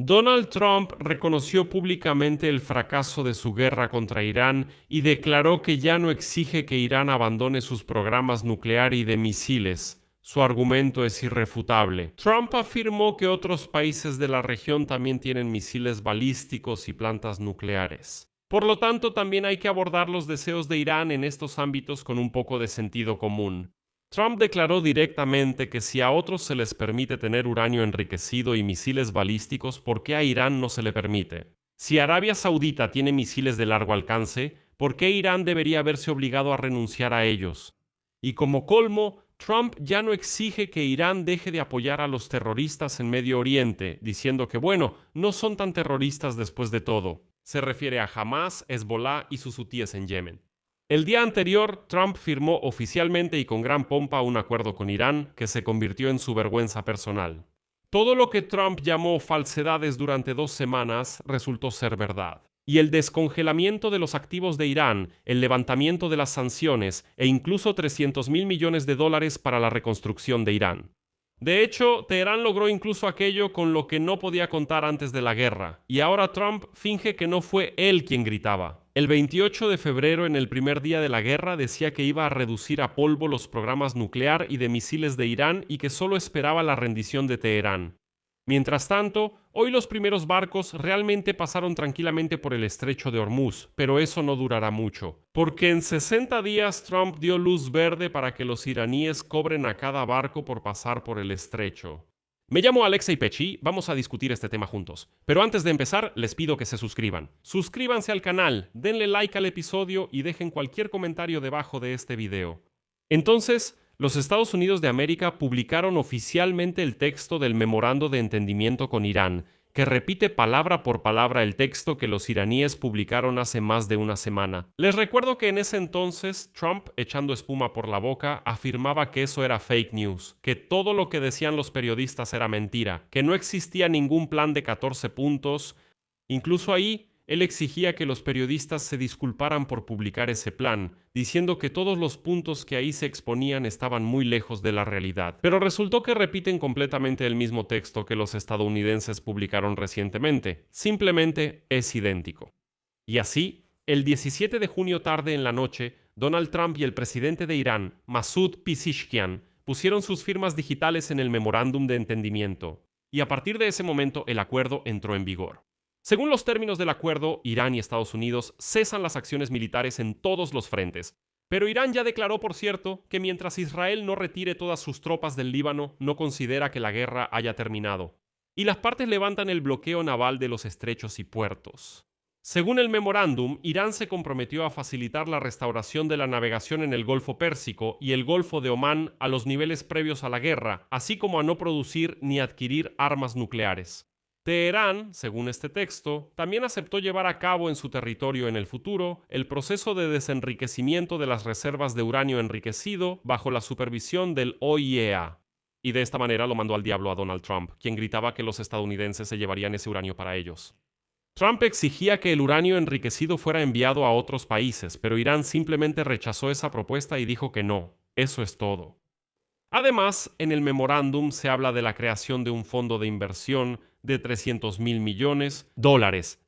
Donald Trump reconoció públicamente el fracaso de su guerra contra Irán y declaró que ya no exige que Irán abandone sus programas nuclear y de misiles. Su argumento es irrefutable. Trump afirmó que otros países de la región también tienen misiles balísticos y plantas nucleares. Por lo tanto, también hay que abordar los deseos de Irán en estos ámbitos con un poco de sentido común. Trump declaró directamente que si a otros se les permite tener uranio enriquecido y misiles balísticos, ¿por qué a Irán no se le permite? Si Arabia Saudita tiene misiles de largo alcance, ¿por qué Irán debería verse obligado a renunciar a ellos? Y como colmo, Trump ya no exige que Irán deje de apoyar a los terroristas en Medio Oriente, diciendo que, bueno, no son tan terroristas después de todo. Se refiere a Hamas, Hezbollah y sus hutíes en Yemen. El día anterior, Trump firmó oficialmente y con gran pompa un acuerdo con Irán que se convirtió en su vergüenza personal. Todo lo que Trump llamó falsedades durante 2 semanas resultó ser verdad. Y el descongelamiento de los activos de Irán, el levantamiento de las sanciones e incluso $300.000 millones para la reconstrucción de Irán. De hecho, Teherán logró incluso aquello con lo que no podía contar antes de la guerra, y ahora Trump finge que no fue él quien gritaba. El 28 de febrero, en el primer día de la guerra, decía que iba a reducir a polvo los programas nuclear y de misiles de Irán y que solo esperaba la rendición de Teherán. Mientras tanto, hoy los primeros barcos realmente pasaron tranquilamente por el estrecho de Hormuz, pero eso no durará mucho, porque en 60 días Trump dio luz verde para que los iraníes cobren a cada barco por pasar por el estrecho. Me llamo Alexei Pechi, vamos a discutir este tema juntos. Pero antes de empezar, les pido que se suscriban. Suscríbanse al canal, denle like al episodio y dejen cualquier comentario debajo de este video. Entonces, los Estados Unidos de América publicaron oficialmente el texto del Memorando de Entendimiento con Irán, que repite palabra por palabra el texto que los iraníes publicaron hace más de una semana. Les recuerdo que en ese entonces Trump, echando espuma por la boca, afirmaba que eso era fake news, que todo lo que decían los periodistas era mentira, que no existía ningún plan de 14 puntos. Incluso ahí, él exigía que los periodistas se disculparan por publicar ese plan, diciendo que todos los puntos que ahí se exponían estaban muy lejos de la realidad. Pero resultó que repiten completamente el mismo texto que los estadounidenses publicaron recientemente. Simplemente es idéntico. Y así, el 17 de junio tarde en la noche, Donald Trump y el presidente de Irán, Masoud Pezeshkian, pusieron sus firmas digitales en el Memorándum de Entendimiento. Y a partir de ese momento, el acuerdo entró en vigor. Según los términos del acuerdo, Irán y Estados Unidos cesan las acciones militares en todos los frentes. Pero Irán ya declaró, por cierto, que mientras Israel no retire todas sus tropas del Líbano, no considera que la guerra haya terminado. Y las partes levantan el bloqueo naval de los estrechos y puertos. Según el memorándum, Irán se comprometió a facilitar la restauración de la navegación en el Golfo Pérsico y el Golfo de Omán a los niveles previos a la guerra, así como a no producir ni adquirir armas nucleares. Teherán, según este texto, también aceptó llevar a cabo en su territorio en el futuro el proceso de desenriquecimiento de las reservas de uranio enriquecido bajo la supervisión del OIEA. Y de esta manera lo mandó al diablo a Donald Trump, quien gritaba que los estadounidenses se llevarían ese uranio para ellos. Trump exigía que el uranio enriquecido fuera enviado a otros países, pero Irán simplemente rechazó esa propuesta y dijo que no, eso es todo. Además, en el memorándum se habla de la creación de un fondo de inversión de $300.000 millones.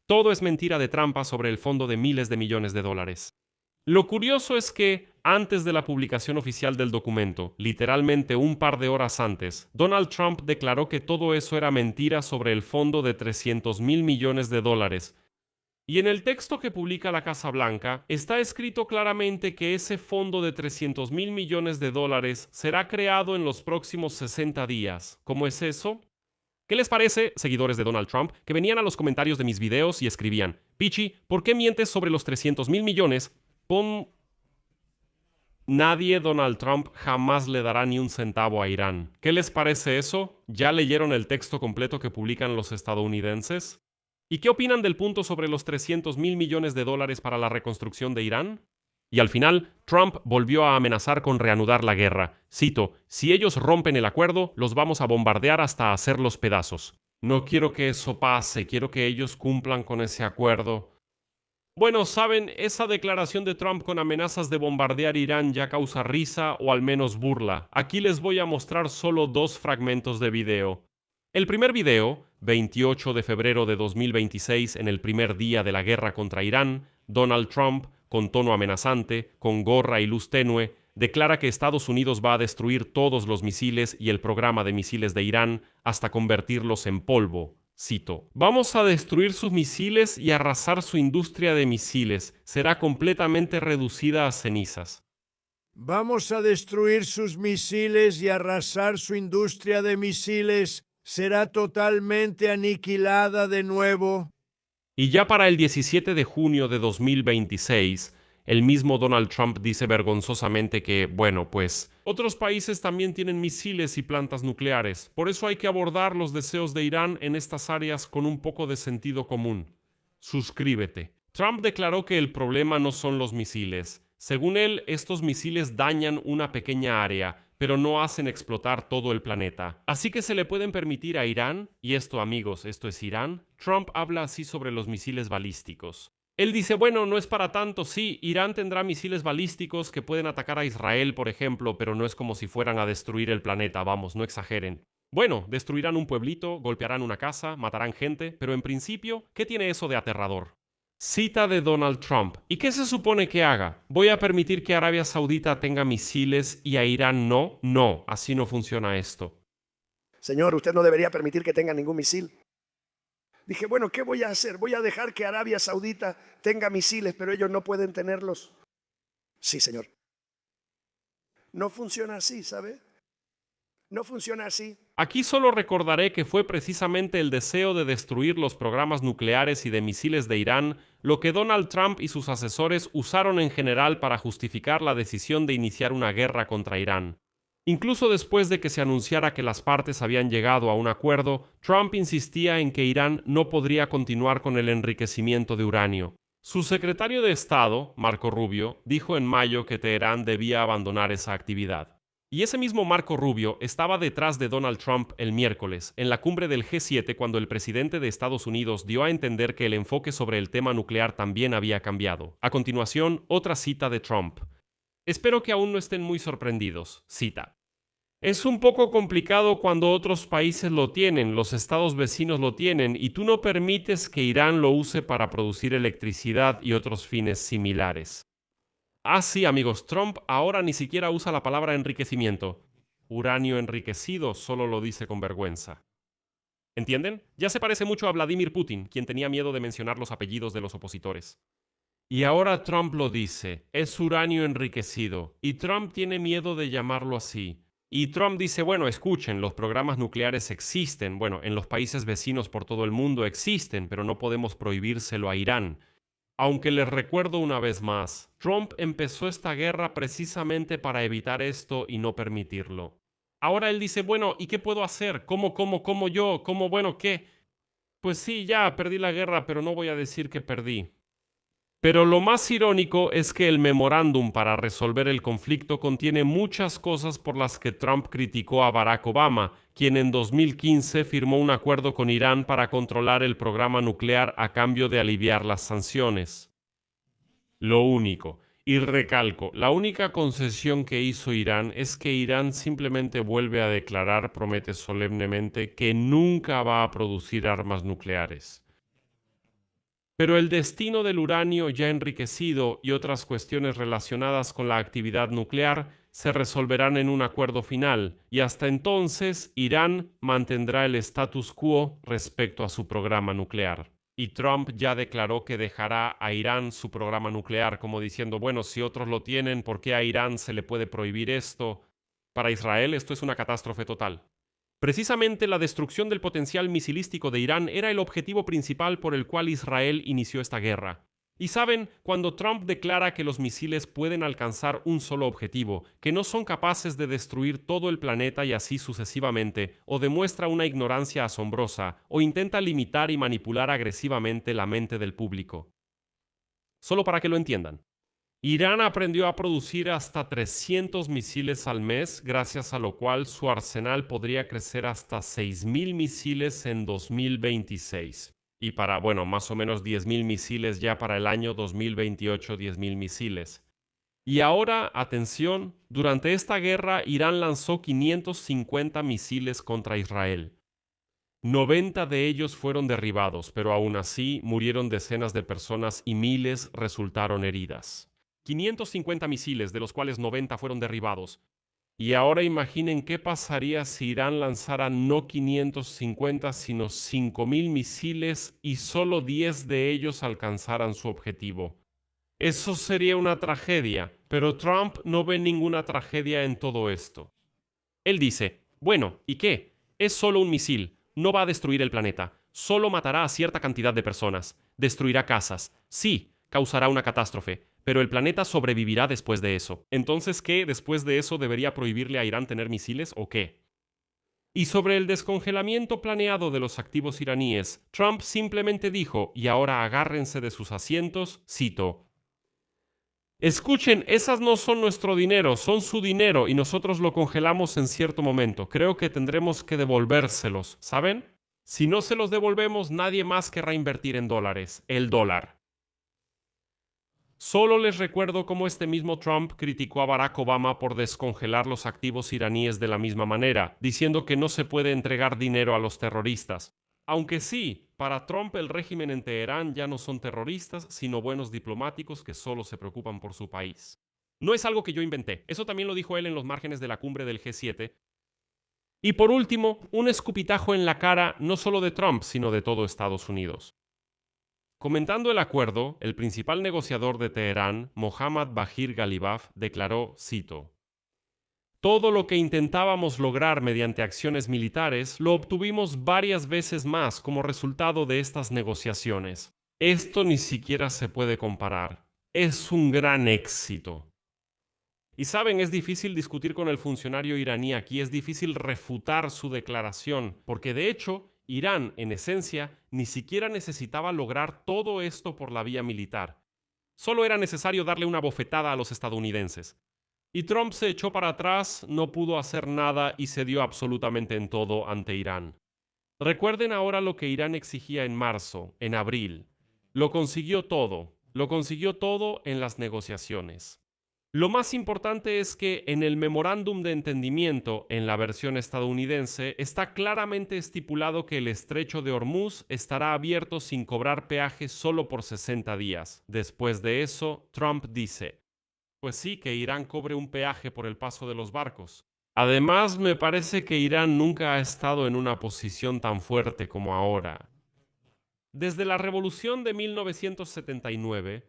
Todo es mentira de trampa sobre el fondo de miles de millones de dólares. Lo curioso es que, antes de la publicación oficial del documento, literalmente un par de horas antes, Donald Trump declaró que todo eso era mentira sobre el fondo de $300.000 millones. Y en el texto que publica la Casa Blanca está escrito claramente que ese fondo de $300.000 millones será creado en los próximos 60 días. ¿Cómo es eso? ¿Qué les parece, seguidores de Donald Trump, que venían a los comentarios de mis videos y escribían: Pichi, ¿por qué mientes sobre los $300.000 millones? Nadie, Donald Trump, jamás le dará ni un centavo a Irán. ¿Qué les parece eso? ¿Ya leyeron el texto completo que publican los estadounidenses? ¿Y qué opinan del punto sobre los $300.000 millones para la reconstrucción de Irán? Y al final, Trump volvió a amenazar con reanudar la guerra. Cito: si ellos rompen el acuerdo, los vamos a bombardear hasta hacerlos pedazos. No quiero que eso pase, quiero que ellos cumplan con ese acuerdo. Bueno, saben, esa declaración de Trump con amenazas de bombardear Irán ya causa risa o al menos burla. Aquí les voy a mostrar solo 2 fragmentos de video. El primer video 28 de febrero de 2026, en el primer día de la guerra contra Irán, Donald Trump, con tono amenazante, con gorra y luz tenue, declara que Estados Unidos va a destruir todos los misiles y el programa de misiles de Irán hasta convertirlos en polvo. Cito: "Vamos a destruir sus misiles y arrasar su industria de misiles. Será completamente reducida a cenizas". Vamos a destruir sus misiles y arrasar su industria de misiles. Será totalmente aniquilada de nuevo. Y ya para el 17 de junio de 2026, el mismo Donald Trump dice vergonzosamente que, bueno, pues, otros países también tienen misiles y plantas nucleares. Por eso hay que abordar los deseos de Irán en estas áreas con un poco de sentido común. Suscríbete. Trump declaró que el problema no son los misiles. Según él, estos misiles dañan una pequeña área, pero no hacen explotar todo el planeta. Así que se le pueden permitir a Irán, y esto, amigos, esto es Irán. Trump habla así sobre los misiles balísticos. Él dice, bueno, no es para tanto, sí, Irán tendrá misiles balísticos que pueden atacar a Israel, por ejemplo, pero no es como si fueran a destruir el planeta, vamos, no exageren. Bueno, destruirán un pueblito, golpearán una casa, matarán gente, pero en principio, ¿qué tiene eso de aterrador? Cita de Donald Trump. ¿Y qué se supone que haga? ¿Voy a permitir que Arabia Saudita tenga misiles y a Irán no? No, así no funciona esto. Señor, usted no debería permitir que tenga ningún misil. Dije, bueno, ¿qué voy a hacer? Voy a dejar que Arabia Saudita tenga misiles, pero ellos no pueden tenerlos. Sí, señor. No funciona así, ¿sabe? No funciona así. Aquí solo recordaré que fue precisamente el deseo de destruir los programas nucleares y de misiles de Irán lo que Donald Trump y sus asesores usaron en general para justificar la decisión de iniciar una guerra contra Irán. Incluso después de que se anunciara que las partes habían llegado a un acuerdo, Trump insistía en que Irán no podría continuar con el enriquecimiento de uranio. Su secretario de Estado, Marco Rubio, dijo en mayo que Teherán debía abandonar esa actividad. Y ese mismo Marco Rubio estaba detrás de Donald Trump el miércoles, en la cumbre del G7, cuando el presidente de Estados Unidos dio a entender que el enfoque sobre el tema nuclear también había cambiado. A continuación, otra cita de Trump. Espero que aún no estén muy sorprendidos. Cita: "Es un poco complicado cuando otros países lo tienen, los estados vecinos lo tienen, y tú no permites que Irán lo use para producir electricidad y otros fines similares". Ah, sí, amigos, Trump ahora ni siquiera usa la palabra enriquecimiento. Uranio enriquecido solo lo dice con vergüenza. ¿Entienden? Ya se parece mucho a Vladimir Putin, quien tenía miedo de mencionar los apellidos de los opositores. Y ahora Trump lo dice, es uranio enriquecido, y Trump tiene miedo de llamarlo así. Y Trump dice, bueno, escuchen, los programas nucleares existen, bueno, en los países vecinos por todo el mundo existen, pero no podemos prohibírselo a Irán. Aunque les recuerdo una vez más, Trump empezó esta guerra precisamente para evitar esto y no permitirlo. Ahora él dice, bueno, ¿y qué puedo hacer? ¿Cómo yo? ¿Cómo, bueno, qué? Pues sí, ya perdí la guerra, pero no voy a decir que perdí. Pero lo más irónico es que el memorándum para resolver el conflicto contiene muchas cosas por las que Trump criticó a Barack Obama, quien en 2015 firmó un acuerdo con Irán para controlar el programa nuclear a cambio de aliviar las sanciones. Lo único, y recalco, la única concesión que hizo Irán es que Irán simplemente vuelve a declarar, promete solemnemente, que nunca va a producir armas nucleares. Pero el destino del uranio ya enriquecido y otras cuestiones relacionadas con la actividad nuclear se resolverán en un acuerdo final, y hasta entonces Irán mantendrá el status quo respecto a su programa nuclear. Y Trump ya declaró que dejará a Irán su programa nuclear, como diciendo, bueno, si otros lo tienen, ¿por qué a Irán se le puede prohibir esto? Para Israel esto es una catástrofe total. Precisamente la destrucción del potencial misilístico de Irán era el objetivo principal por el cual Israel inició esta guerra. Y saben, cuando Trump declara que los misiles pueden alcanzar un solo objetivo, que no son capaces de destruir todo el planeta y así sucesivamente, o demuestra una ignorancia asombrosa, o intenta limitar y manipular agresivamente la mente del público. Solo para que lo entiendan. Irán aprendió a producir hasta 300 misiles al mes, gracias a lo cual su arsenal podría crecer hasta 6.000 misiles en 2026. Y para, bueno, más o menos 10.000 misiles ya para el año 2028, 10.000 misiles. Y ahora, atención, durante esta guerra Irán lanzó 550 misiles contra Israel. 90 de ellos fueron derribados, pero aún así murieron decenas de personas y miles resultaron heridas. 550 misiles, de los cuales 90 fueron derribados. Y ahora imaginen qué pasaría si Irán lanzara no 550, sino 5.000 misiles y solo 10 de ellos alcanzaran su objetivo. Eso sería una tragedia, pero Trump no ve ninguna tragedia en todo esto. Él dice, bueno, ¿y qué? Es solo un misil, no va a destruir el planeta, solo matará a cierta cantidad de personas, destruirá casas, sí, causará una catástrofe, pero el planeta sobrevivirá después de eso. Entonces, ¿qué? ¿Después de eso debería prohibirle a Irán tener misiles o qué? Y sobre el descongelamiento planeado de los activos iraníes, Trump simplemente dijo, y ahora agárrense de sus asientos, cito, escuchen, esas no son nuestro dinero, son su dinero y nosotros lo congelamos en cierto momento. Creo que tendremos que devolvérselos, ¿saben? Si no se los devolvemos, nadie más querrá invertir en dólares, el dólar. Solo les recuerdo cómo este mismo Trump criticó a Barack Obama por descongelar los activos iraníes de la misma manera, diciendo que no se puede entregar dinero a los terroristas. Aunque sí, para Trump el régimen en Teherán ya no son terroristas, sino buenos diplomáticos que solo se preocupan por su país. No es algo que yo inventé, eso también lo dijo él en los márgenes de la cumbre del G7. Y por último, un escupitajo en la cara no solo de Trump, sino de todo Estados Unidos. Comentando el acuerdo, el principal negociador de Teherán, Mohammad Bagher Ghalibaf, declaró, cito, todo lo que intentábamos lograr mediante acciones militares lo obtuvimos varias veces más como resultado de estas negociaciones. Esto ni siquiera se puede comparar. Es un gran éxito. Y saben, es difícil discutir con el funcionario iraní aquí, es difícil refutar su declaración, porque de hecho, Irán, en esencia, ni siquiera necesitaba lograr todo esto por la vía militar. Solo era necesario darle una bofetada a los estadounidenses. Y Trump se echó para atrás, no pudo hacer nada y cedió absolutamente en todo ante Irán. Recuerden ahora lo que Irán exigía en marzo, en abril. Lo consiguió todo en las negociaciones. Lo más importante es que en el memorándum de entendimiento, en la versión estadounidense, está claramente estipulado que el estrecho de Hormuz estará abierto sin cobrar peaje solo por 60 días. Después de eso, Trump dice, pues sí, que Irán cobre un peaje por el paso de los barcos. Además, me parece que Irán nunca ha estado en una posición tan fuerte como ahora. Desde la revolución de 1979,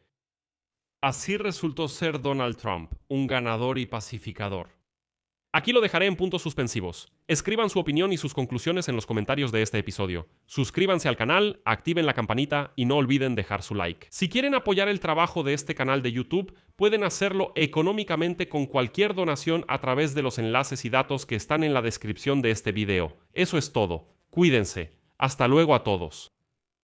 así resultó ser Donald Trump, un ganador y pacificador. Aquí lo dejaré en puntos suspensivos. Escriban su opinión y sus conclusiones en los comentarios de este episodio. Suscríbanse al canal, activen la campanita y no olviden dejar su like. Si quieren apoyar el trabajo de este canal de YouTube, pueden hacerlo económicamente con cualquier donación a través de los enlaces y datos que están en la descripción de este video. Eso es todo. Cuídense. Hasta luego a todos.